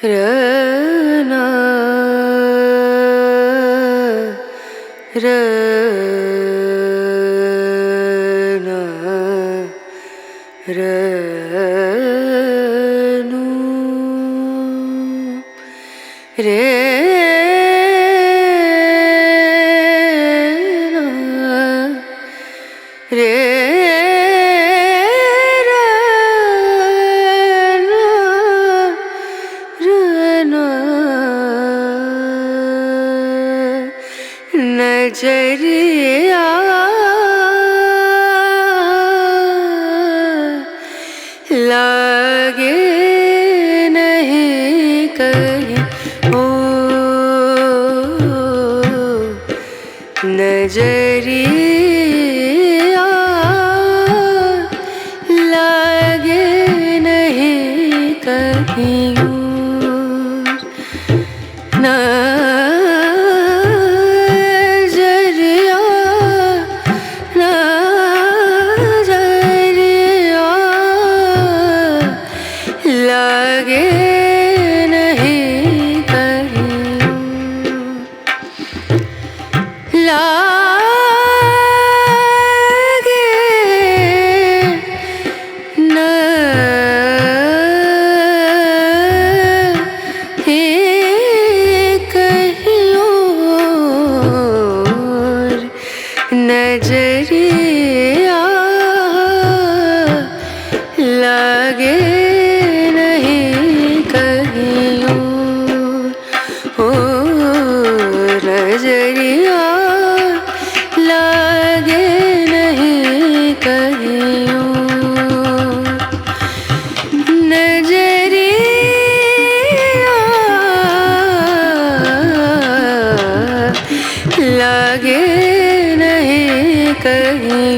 रना रना रनु रे रे नजरिया लागे नहीं कहीं ओ नजरिया लागे नहीं कहीं लागे नहीं कहीं लागे नहीं कहीं और नजरिया लागे नजरिया लागे नहीं कहीं नजरिया लागे नहीं कहीं